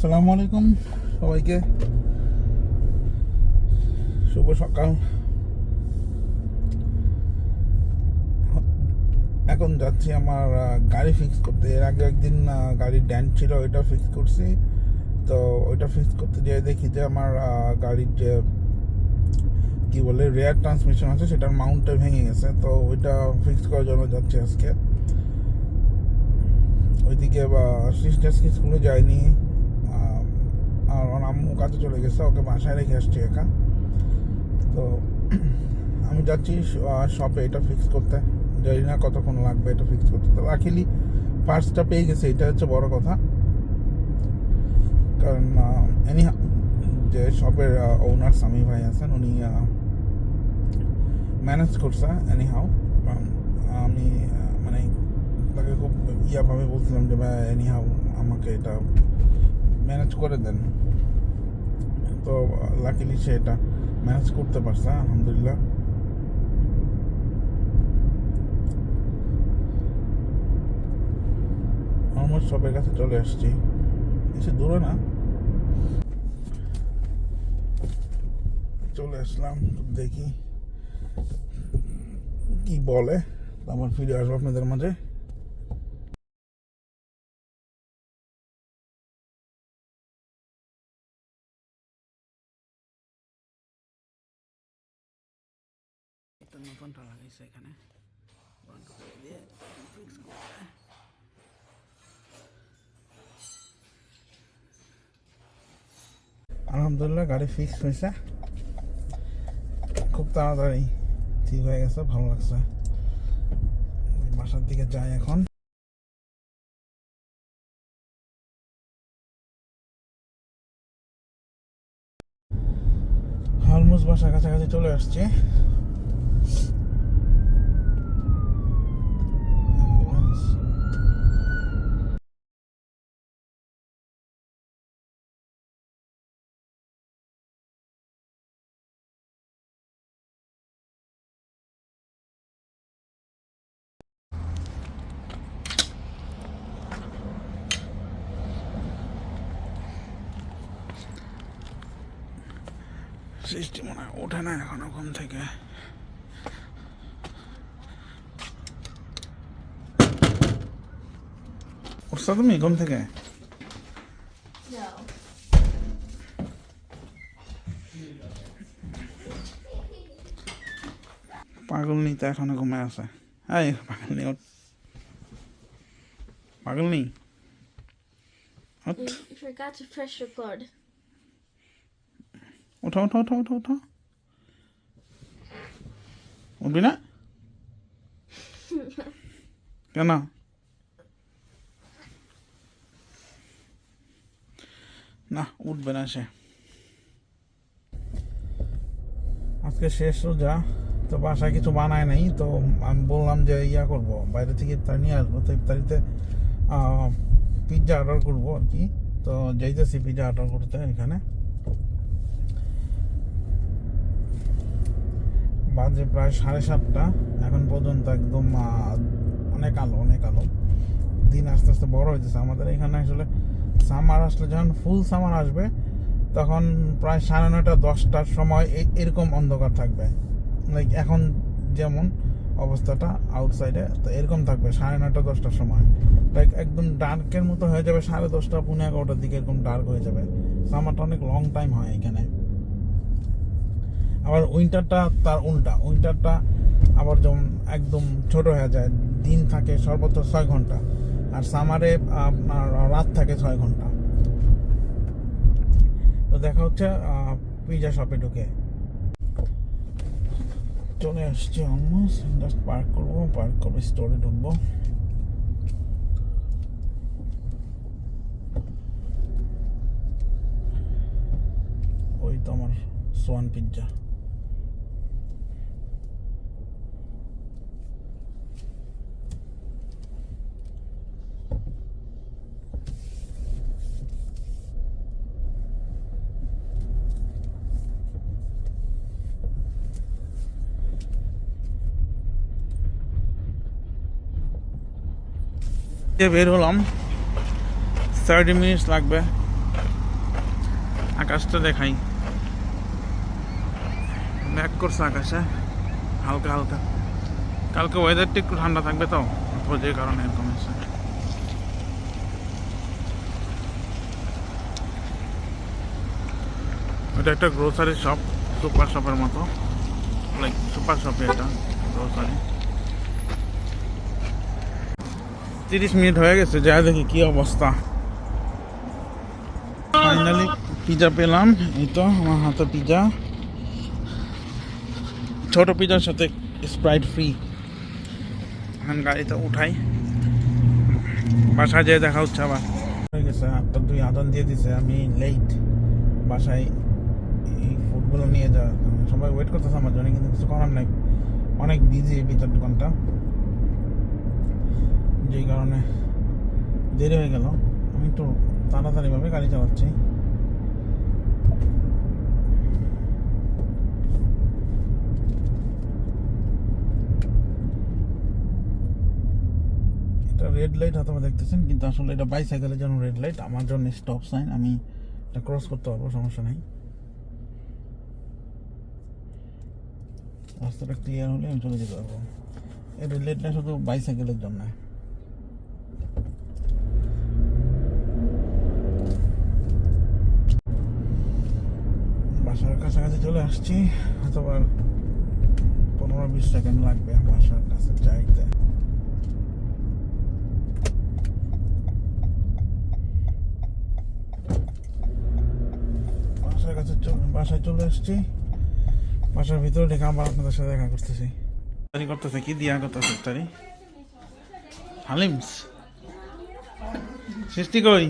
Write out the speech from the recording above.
আসসালামু আলাইকুম সবাইকে, শুভ সকাল। এখন যাচ্ছি আমার গাড়ি ফিক্স করতে। এর আগে একদিন গাড়ির ড্যান্ট ছিল, ওইটা ফিক্স করছি। তো ওইটা ফিক্স করতে যেয়ে দেখি যে আমার গাড়ির যে কি বলে রেয়ার ট্রান্সমিশন আছে সেটার মাউন্টটা ভেঙে গেছে। তো ওইটা ফিক্স করার জন্য যাচ্ছি আজকে। ওইদিকে সিস্টার স্কুলে যায়নি, আর ওর আম্মু কাজে চলে গেছে, ওকে বাসায় রেখে আসছি একা। তো আমি যাচ্ছি শপে এটা ফিক্স করতে। জানি না কতক্ষণ লাগবে এটা ফিক্স করতে। তো লাকিলি পার্টসটা পেয়ে গেছে, এটা হচ্ছে বড় কথা। কারণ এনি যে শপের ওনার স্বামী ভাই আছেন, উনি ম্যানেজ করছে এনি হাউ। আমি মানে তাকে খুব ইয়াভাবে বলছিলাম যে ভাই এনি হাউ আমাকে এটা ম্যানেজ করে দেন। তো লাকিলি সে এটা ম্যানেজ করতে পারছে, আলহামদুলিল্লাহ। আমার সবের কাছে চলে আসছি, বেশি দূরে না, চলে আসলাম। দেখি কি বলে, আমার ফিরে আসবো আপনাদের মাঝে। নতুনটা লাগাইছে এখানে, আলহামদুলিল্লাহ গাড়ি ফিক্স হয়েছে, খুব তাড়াতাড়ি ঠিক হয়ে গেছে, ভালো লাগছে। বাসার দিকে যাই এখন। অলমোস্ট বাসার কাছাকাছি চলে আসছে। সৃষ্টি মনে হয় ওঠে না এখনো ঘুম থেকে। উঠছো তুমি ঘুম থেকে? পাগল তো এখনো ঘুমায় আছে। এই পাগল নেই, পাগল নেই। You forgot to press record. ওঠো ওঠো ওঠো ওঠো ওঠো, উঠবি না কেন? না উঠবে না সে। আজকে শেষ রোজা, তো বাসায় কিছু বানায় নাই। তো আমি বললাম যে ইয়া করবো, বাইরে থেকে ইফতার নিয়ে আসবো। তো ইফতারিতে পিৎজা অর্ডার করবো আর কি। তো যাইতেছি পিৎজা অর্ডার করতে। এখানে বাজে প্রায় 7:30। এখন পর্যন্ত একদম অনেক আলো, অনেক আলো। দিন আস্তে আস্তে বড় হইতেছে আমাদের এখানে। আসলে সামার আসলে যখন ফুল সামার আসবে তখন প্রায় 9:30 10টার সময় এরকম অন্ধকার থাকবে। লাইক এখন যেমন অবস্থাটা আউটসাইডে, তো এরকম থাকবে 9:30 10টার সময়। লাইক একদম ডার্কের মতো হয়ে যাবে 10:30 পৌনে 11টার দিকে, এরকম ডার্ক হয়ে যাবে। সামারটা অনেক লং টাইম হয় এখানে। আবার উইন্টারটা তার উল্টা, উইন্টারটা আবার যেমন একদম ছোট হয়ে যায়, দিন থাকে সর্বোচ্চ 6 ঘন্টা, আর সামারে আপনার রাত থাকে 6 ঘন্টা। তো দেখা হচ্ছে পিৎজা শপে ঢুকে। চলে আসছি অলমোস্ট, জাস্ট পার্ক করবো, পার্ক করে স্টোরে ঢুকবো। ওই তো আমার সোয়ান পিৎজা। বের হলাম, 30 মিনিটস লাগবে আকাশটা দেখাই, মেঘ করছে আকাশে হালকা হালকা। কালকে ওয়েদারটা একটু ঠান্ডা থাকবে তো, তো যে কারণে এরকম হচ্ছে। এটা একটা গ্রোসারি শপ, সুপার শপের মতো, লাইক সুপার শপে এটা গ্রোসারি। 30 মিনিট হয়ে গেছে, যা দেখি কি অবস্থা। ফাইনালি পিজা পেলাম, এই তো আমার হাতে পিজা, ছোট পিজার সাথে স্প্রাইট ফ্রি। এখন গাড়িতে উঠাই, বাসায় যেয়ে দেখা হচ্ছে আবার। হয়ে গেছে 8টা 2 আদান দিয়ে দিছে, আমি লেট বাসায় এই ফুডগুলো নিয়ে যাওয়া। সবাই ওয়েট করতেছে আমার জন্য, কিন্তু কিছু করার নাই, অনেক বিজি এই পিজার দোকানটা, যেই কারণে দেরি হয়ে গেল। আমি একটু তাড়াতাড়িভাবে গাড়ি চালাচ্ছি। এটা রেড লাইট হয়তো দেখতেছেন, কিন্তু আসলে এটা বাইসাইকেলের জন্য রেড লাইট, আমার জন্য স্টপ সাইন। আমি এটা ক্রস করতে পারবো, সমস্যা নেই। রাস্তাটা ক্লিয়ার হলে আমি চলে যেতে পারবো। এই রেড লাইটটা শুধু বাইসাইকেলের জন্য। বাসার কাছাকাছি চলে আসছি, অথবা 15-20 সেকেন্ড লাগবে বাসার কাছে যাইতে। বাসায় চলে আসছি, বাসার ভিতরে ঢেকে আবার আপনাদের সাথে দেখা করতেছি। তারি করতেছে, কি দিয়া করতেছে তারি? হালিমস সৃষ্টি করি।